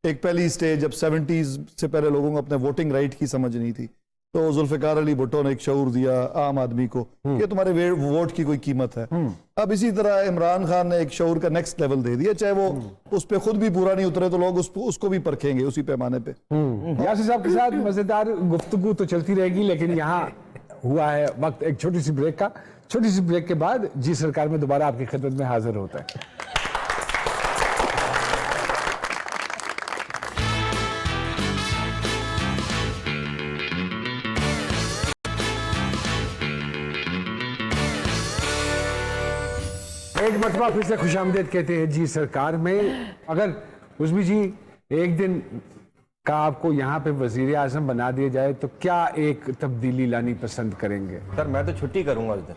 एक पहली स्टेज जब 70s से पहले लोगों को अपने वोटिंग राइट की समझ नहीं थी, तो जुल्फ़िकार अली भुट्टो ने एक शऊर दिया आम आदमी को कि तुम्हारे वोट की कोई कीमत है। अब इसी तरह इमरान खान ने एक शऊर का नेक्स्ट लेवल दे दिया, चाहे वो उस पर खुद भी पूरा नहीं उतरे तो लोग उसको भी परखेंगे उसी पैमाने पे। यासिर साहब के साथ मजेदार गुफ्तगू तो चलती रहेगी, लेकिन यहाँ हुआ है वक्त एक छोटी सी ब्रेक का। छोटी सी ब्रेक के बाद जी सरकार में दोबारा आपकी खिदमत में हाजिर होता है। एक मरतबा फिर से खुशामदीद कहते हैं जी सरकार में। अगर उस्मी जी एक दिन का आपको यहाँ पे वजीर आजम बना दिया जाए तो क्या एक तब्दीली लानी पसंद करेंगे? सर मैं तो छुट्टी करूंगा उस दिन।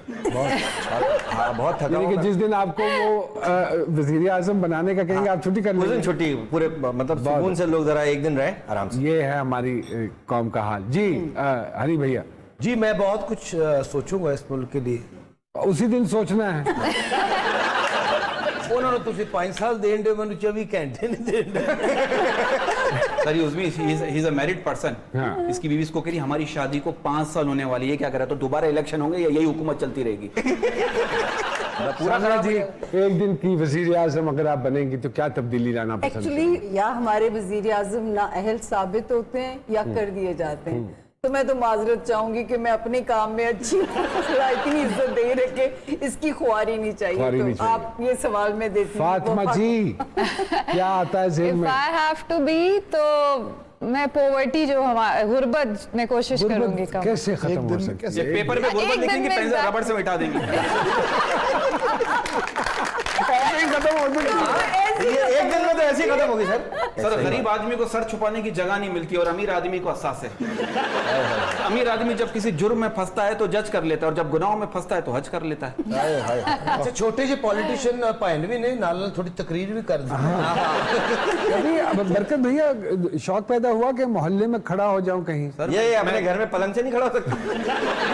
हाँ बहुत थका यानी हूं कि मैं। जिस दिन आपको वो वजीर आजम बनाने का कहेंगे आप छुट्टी कर उस दिन लेंगे? छुट्टी पूरे मतलब सुकून से लोग जरा एक दिन रहे आराम से। ये है हमारी कौम का हाल। जी हरी भैया, जी मैं बहुत कुछ सोचूंगा इस मुल्क के लिए। उसी दिन सोचना है। उन्होंने तुझे 5 साल देन दे, मैंने 24 घंटे नहीं देने। Sir he is a married person. हाँ। इसकी बीवी इसको कह रही हमारी शादी को 5 साल होने वाली है, क्या करा तो दोबारा इलेक्शन होंगे या यही हुकूमत चलती रहेगी? पूरा जी एक दिन की वजीर आजम अगर आप बनेंगी तो क्या तब्दीली लाना पसंद एक्चुअली या हमारे वजीर आजम ना अहल साबित होते हैं या कर दिए जाते हैं। तो मैं तो माजरत चाहूंगी कि मैं अपने काम में अच्छी इतनी इज्जत दे रखे, इसकी ख्वारी नहीं चाहिए। ख्वारी तो नहीं चाहिए। आप ये सवाल में देती हूँ। फातिमा जी क्या आता है जेल इफ में? आई हैव टू बी तो मैं पॉवर्टी जो हमारे गुर्बत में कोशिश करूंगी कम। कैसे खत्म हो दिन सकती ये है? पेपर पे गुर्बत एक दिन लिखेंगे, में पेंसिल इंसान- रबड़ से मिटा देंगे। खत्म हो ये एक दिन में तो ऐसे ही खत्म होगी सर। सर गरीब आदमी को सर छुपाने की जगह नहीं मिलती और अमीर आदमी को अहसास है। अमीर आदमी जब किसी जुर्म में फंसता है तो जज कर लेता है और जब गुनाहों में फंसता है तो हज कर लेता है। अच्छा, छोटे से पॉलिटिशियन भाईन भी ने नाल थोड़ी तकरीर भी कर दी। कभी अब बरकत भैया शौक पैदा हुआ कि मोहल्ले में खड़ा हो जाऊं कहीं? ये अपने घर में पलंग से नहीं खड़ा हो सकता।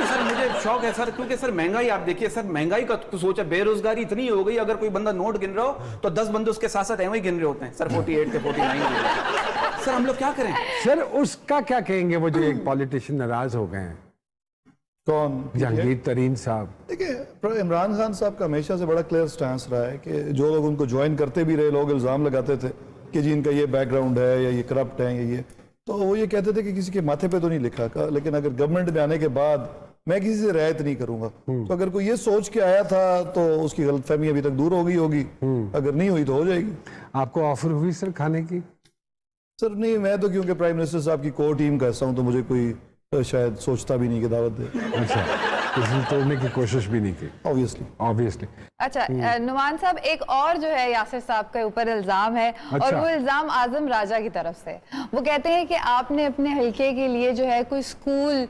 सर मुझे शौक है सर, क्योंकि सर महंगाई आप देखिए सर, महंगाई का तो सोचा, बेरोजगारी इतनी हो गई, अगर कोई बंदा नोट गिन रहा हो तो 10 बंदे उसके साथ साथ वही गिन रहे होते हैं सर, 48 थे 49। सर हम लोग क्या करें? सर उसका क्या कहेंगे वो जो एक पॉलिटिशियन नाराज हो गए हैं, कौन? जहांगीर तरीन साहब? देखिए इमरान खान साहब का हमेशा से बड़ा क्लियर स्टैंस रहा है कि जो लोग उनको ज्वाइन करते भी रहे, लोग इल्ज़ाम लगाते थे कि जी इनका ये बैकग्राउंड है या ये करप्ट है या ये, तो वो ये कहते थे कि किसी के माथे पे तो नहीं लिखा का, लेकिन अगर गवर्नमेंट में आने के बाद मैं किसी से रियायत नहीं करूंगा। तो अगर कोई ये सोच के आया था तो उसकी गलतफहमी अभी तक दूर हो गई होगी, अगर नहीं हुई तो हो जाएगी। आपको ऑफर हुई सर खाने की? सर नहीं, मैं तो क्योंकि प्राइम मिनिस्टर साहब की कोर टीम का हिस्सा हूं तो मुझे कोई शायद सोचता भी नहीं कि दावत दे। अच्छा, किसी तोड़ने की कोशिश भी नहीं की? ऑब्वियसली अच्छा नुमान साहब, एक और जो है यासिर साहब के ऊपर इल्जाम है और अच्छा। वो इल्जाम आजम राजा की तरफ से। वो कहते हैं कि आपने अपने हलके के लिए जो है कोई स्कूल,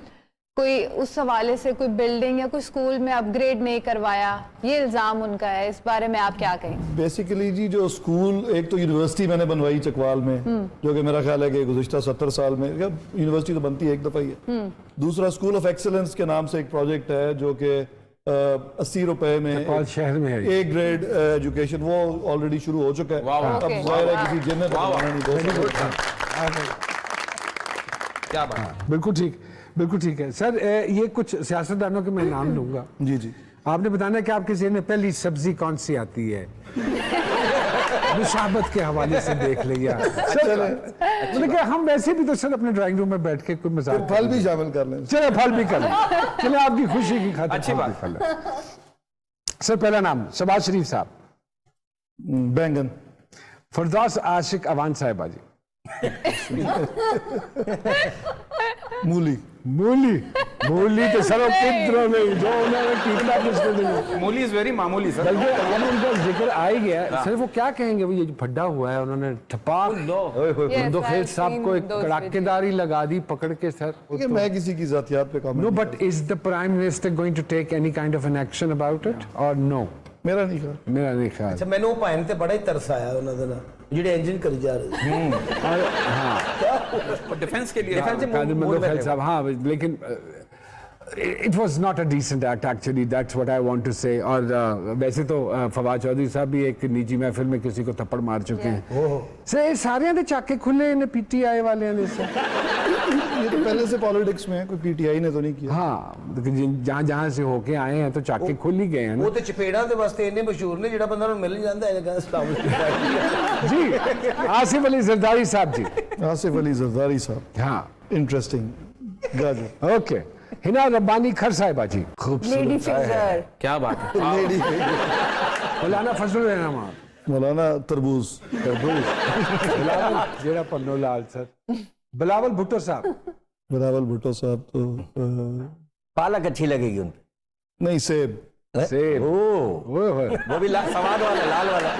कोई उस हवाले से कोई बिल्डिंग या कोई स्कूल में अपग्रेड नहीं करवाया, ये इल्जाम उनका है। इस बारे में आप क्या कहेंगे? बेसिकली जी जो स्कूल, एक तो यूनिवर्सिटी मैंने बनवाई चकवाल में, जो कि मेरा ख्याल है कि गुज़िश्ता 70 साल में, यूनिवर्सिटी तो बनती है एक दफ़ा ही है। दूसरा स्कूल ऑफ एक्सीलेंस के नाम से एक प्रोजेक्ट है जो कि 80 रुपए में चकवाल शहर में है ये। ए ग्रेड एजुकेशन, वो ऑलरेडी शुरू हो चुका है। अब Okay. जाहिर है किसी जिन्नत को बनाना नहीं, बहुत क्या बात है? बिल्कुल ठीक, बिल्कुल ठीक है सर। ये कुछ सियासतदानों के मैं नाम लूंगा, जी जी। आपने बताना कि आपके ज़हन में पहली सब्जी कौन सी आती है? मुशाबत के हवाले से देख लिया सर। मतलब कि हम वैसे भी तो सर अपने ड्राइंग रूम में बैठ के कोई मजाक, फल भी शामिल कर लें। चले फल भी कर लें, चले आपकी खुशी की खातिर अच्छी फल बात। भी कर लें। सर पहला नाम शहबाज शरीफ साहब, बैंगन। फरदौस आशिक अवान साहिबा जी। मूली। मूली, मूली तो सर किधरों में जो उन्होंने कीमत पिछले दिनों, मूली इज वेरी मामूली सर। बल्कि अब उनका जिक्र आ ही गया सर, वो क्या कहेंगे? वो ये जो फड्डा हुआ है उन्होंने ठपाक Yes, मुंदोखेल I've साहब को seen एक those कड़ाकेदारी लगा दी पकड़ के सर। लेकिन मैं किसी की जातियात पे काम No, but is the Prime Minister going to take any kind of an action about it or no? मेरा नहीं ख्याल। मेरा नहीं ख्याल। अच्छा, मैंने वो भाईन ते बड़ा ही तरस आया ਉਹਨਾਂ ਦੇ ਨਾਲ ਜਿਹੜੇ ਇੰਜਨ करी जा रहे और हाँ, डिफेंस के लिए कादिर मुंदोखेल साहब, हाँ, लेकिन it was not a decent act actually, that's what I want to say। और वैसे तो फवाद चौधरी साहब भी एक निजी महफिल में किसी को थप्पड़ मार चुके हैं सर। ये सारे दे चाके खुले ने पीटीआई वाले ने सर। ये तो पहले से पॉलिटिक्स में है, कोई पीटीआई ने तो नहीं किया। हाँ, जहाँ जहाँ से होके आए हैं तो चाके खुल ही गए हैं ਉਹ ना। ਤੇ ਚਪੇੜਾਂ ਦੇ ਵਾਸਤੇ ਇੰਨੇ ਮਸ਼ਹੂਰ ਨੇ, ਜਿਹੜਾ ਬੰਦਾ ਨੂੰ ਮਿਲ ਜਾਂਦਾ ਹੈ ਕਹਿੰਦਾ ਸਲਾਮ जी, आसिफ अली जरदारी साहब जी। आसिफ अली जरदारी साहब, हाँ, इंटरेस्टिंग। गाजर। ओके। हिना रब्बानी खर साहिबा जी, लेडी खूबसूरत। फिंगर। क्या बात है? लेडी। मौलाना फजल रहमान, मौलाना तरबूज। जेड़ा पन्नो लाल सर। बिलावल भुट्टो साहब, बिलावल भुट्टो साहब तो पालक अच्छी लगेगी उन पे। नहीं, सेब। सेब, ओ ओए होए। वो भी सवाद वाला, लाल वाला।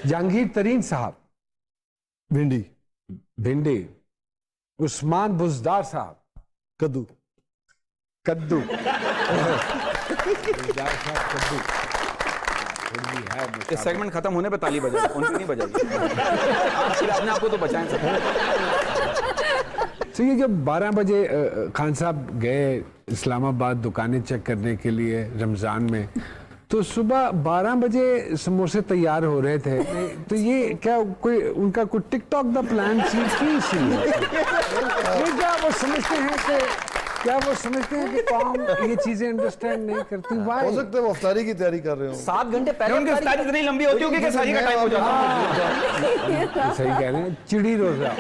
जहांगीर तरीन साहब, भिंडी। भिंडी। उस्मान बुजदार साहब, कद्दू। कद्दू। बुजदार साहब कद्दू। थोड़ी है इस मुशाबहत। सेगमेंट खत्म होने पे ताली बजाई, उनकी नहीं बजाई। आप अपने आप को तो बचाएं सर। तो ये जब 12 बजे खान साहब गए इस्लामाबाद दुकानें चेक करने के लिए रमज़ान में, तो सुबह 12 बजे समोसे तैयार हो रहे थे, तो ये क्या कोई उनका कोई टिकटॉक द प्लान चीज की सी ये क्या वो समझते हैं कि कि कौन ये चीजें अंडरस्टैंड नहीं करती? हो वाई? सकता है वो अफ्तारी की तैयारी कर रहे हो। 7 घंटे पहले उनकी इफ्तारी इतनी लंबी होती होगी कि सारी का टाइम हो जाता है। सही कह रहे हैं, चिड़ी रोजा।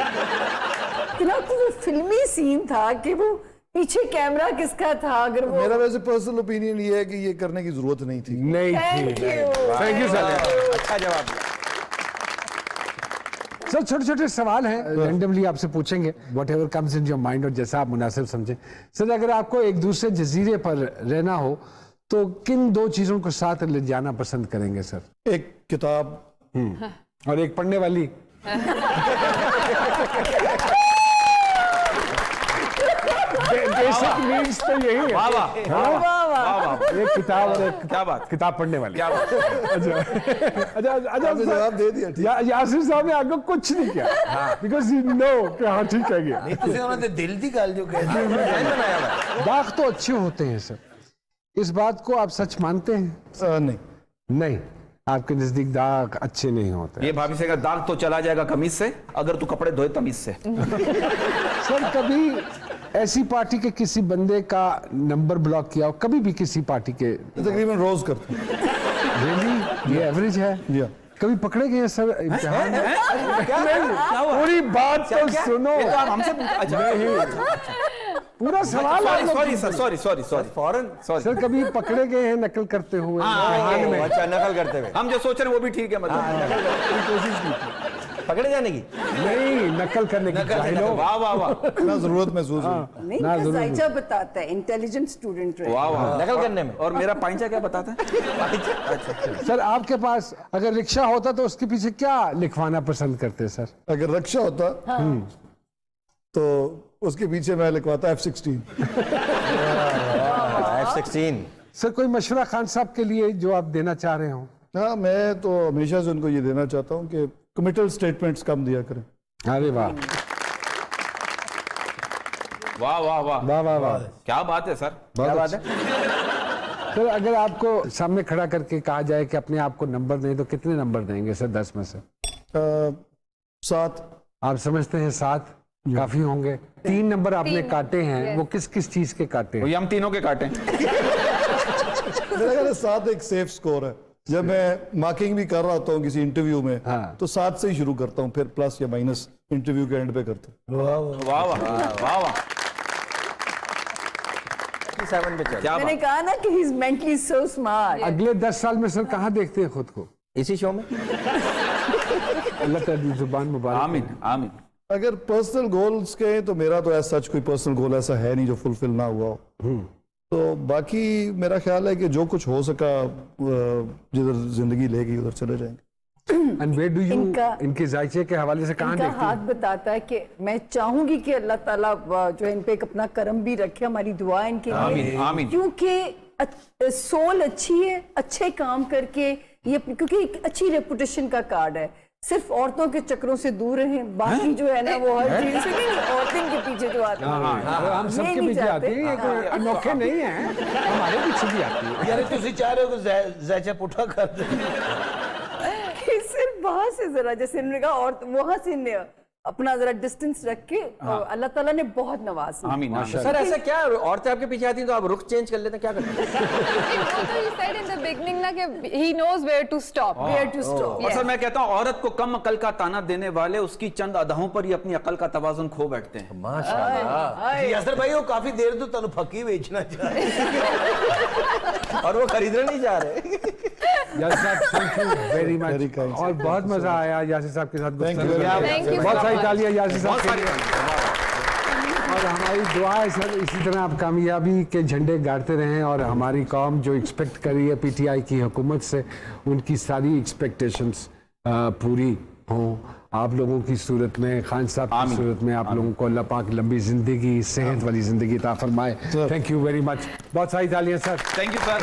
इतना तो फिल्मी सीन था कि वो पीछे कैमरा किसका था? अगर वो मेरा वैसे पर्सनल ओपिनियन ये है कि ये करने की जरूरत नहीं थी। नहीं थैंक थी। यू। Thank you sir. अच्छा जवाब दिया। सर छोटे छोटे सवाल हैं, रैंडमली आपसे पूछेंगे, what ever comes in your mind और जैसा आप मुनासिब समझें। सर अगर आपको एक दूसरे जजीरे पर रहना हो तो किन 2 चीजों को साथ ले जाना पसंद करेंगे सर? एक किताब और एक पढ़ने वाली। बेसिक नीड्स तो यही है। वाह वाह वाह वाह। एक किताब और एक क्या बात, किताब पढ़ने वाली। क्या बात। अच्छा आपने जवाब दे दिया, ठीक। यासिर साहब ने आगे कुछ नहीं किया बिकॉज यू नो कि हाँ ठीक है गया। ਤੁਸੀਂ ਉਹਨਾਂ ਦੇ ਦਿਲ ਦੀ ਗੱਲ ਜੋ ਕਹਿੰਦੇ दाग तो अच्छे होते हैं सर, इस बात को आप सच मानते हैं? नहीं, नहीं, आपके नजदीक दाग अच्छे नहीं होते। ये भाभी से का दाग तो चला जाएगा कमीज से अगर तू कपड़े धोए तमीज से। सर कभी ऐसी पार्टी के किसी बंदे का नंबर ब्लॉक किया हो? कभी भी किसी पार्टी के? तकरीबन रोज करते हैं। रियली ये एवरेज है? जी हाँ। कभी पकड़े गए सर इम्तिहान में? नहीं, पूरी बात तो सुनो। ये तो आप हमसे अच्छा पूरा सवाल आप लोग- सॉरी सर, सॉरी फौरन सर कभी पकड़े गए हैं नकल करते हुए इम्तिहान में? अच्छा नकल करते हुए हम जो सोच रहे हैं वो भी ठीक है, मतलब कोशिश की थी। पकड़े जाने की। नहीं, नकल करने की जाहिलो। वाह वाह वाह ना जरूरत महसूस हुई। नहीं ना तो जरूर। जायचा बताता है, इंटेलिजेंट स्टूडेंट रहे। वाह वाह। नकल करने में। और मेरा पाइंचा क्या बताता है? सर आपके पास अगर रिक्शा होता तो उसके पीछे क्या लिखवाना पसंद करते सर? अगर रक्षा होता तो उसके पीछे मैं लिखवाता F-16। F-16। सर कोई मशवरा खान साहब के लिए जो आप देना चाह रहे हो? हाँ, मैं तो हमेशा से उनको ये देना चाहता हूँ कि कमिटल स्टेटमेंट्स कम दिया करें। अरे वाह वाह वाह वाह वाह वाह वाह, क्या बात है सर। क्या बात है? सर अगर आपको सामने खड़ा करके कहा जाए कि अपने आप को नंबर दें तो कितने नंबर देंगे सर 10 में से? 7। आप समझते हैं 7 काफी होंगे? 3 नंबर आपने काटे हैं, वो किस किस चीज के काटे हैं? ये हम तीनों के काटे। मेरा ख्याल है 7 एक सेफ स्कोर है। जब मैं मार्किंग भी कर रहा होता हूँ किसी इंटरव्यू में, हाँ। तो 7 से ही शुरू करता हूँ, फिर प्लस या माइनस इंटरव्यू के एंड पे करते हैं। वाह वाह वाह वाह 7 पे चल। क्या मैंने बात। कहा ना कि he is mentally so smart. अगले 10 साल में सर कहाँ देखते हैं खुद को? इसी शो में। अल्लाह ताला जुबान मुबारक। आमीन आमीन। अगर पर्सनल गोल्स के तो मेरा तो ऐसा सच कोई पर्सनल गोल ऐसा है नहीं जो फुलफिल ना हुआ हो। तो बाकी मेरा ख्याल है कि जो कुछ हो सका जिधर जिंदगी लेगी उधर चले जाएंगे। And where do you इनका- इनके जायचे के हवाले से कहाँ इनका देखते हाथ हैं? बताता है कि मैं चाहूंगी कि अल्लाह ताला जो है इन पे एक अपना करम भी रखे। हमारी दुआ है इनके लिए, आमीन, आमीन। क्योंकि सोल अच्छी है, अच्छे काम करके ये, क्योंकि एक अच्छी रेपुटेशन का कार्ड है। सिर्फ औरतों के चक्रों से दूर रहें, बाकी जो है ना वो हर चीज से नहीं, औरतें के पीछे जो आती है हम ये सबके नहीं पीछे चाहते। आती है, ये कोई अनोखे नहीं है, हमारे पीछे भी आती है। यार ਤੁਸੀਂ चाह रहे हो कि जैचा पुठा कर दे। कि सिर्फ वहां से जरा, जैसे उन्होंने कहा, और वहां से अपना जरा डिस्टेंस रख के अल्लाह ताला ने बहुत नवाजा। आमीन आमीन। सर ऐसा क्या औरतें आपके पीछे आती हैं तो आप रुख चेंज कर लेते हैं, क्या करते हैं? He said in the beginning ना कि he knows where to stop. Where to stop? और सर मैं कहता हूँ औरत को कम अकल का ताना देने वाले उसकी चंद अदाओं पर ही अपनी अकल का तवाजुन खो बैठते हैं। माशाल्लाह। यासर भाई वो काफी देर तो तनु फकी बेचना चाह रहे और वो खरीदने नहीं जा रहे। यासिर साहब thank you very Very much, kind, और बहुत मजा आया यासिर साहब के साथ Thank गुफ्तगू you very करके। much. Thank you बहुत so सारी much. तालियां यासिर साहब बहुत के सारी लिए। और हमारी दुआ है सर इसी तरह आप कामयाबी के झंडे गाड़ते रहें और हमारी कौम जो एक्सपेक्ट कर रही है पीटीआई की हुकूमत से, उनकी सारी एक्सपेक्टेशंस पूरी हों। आप लोगों की सूरत में, खान साहब की सूरत में, आप लोगों को अल्लाह पाक लंबी जिंदगी, सेहत वाली जिंदगी अता फरमाए। Thank you very much. बहुत सारी तालियां सर। Thank you sir.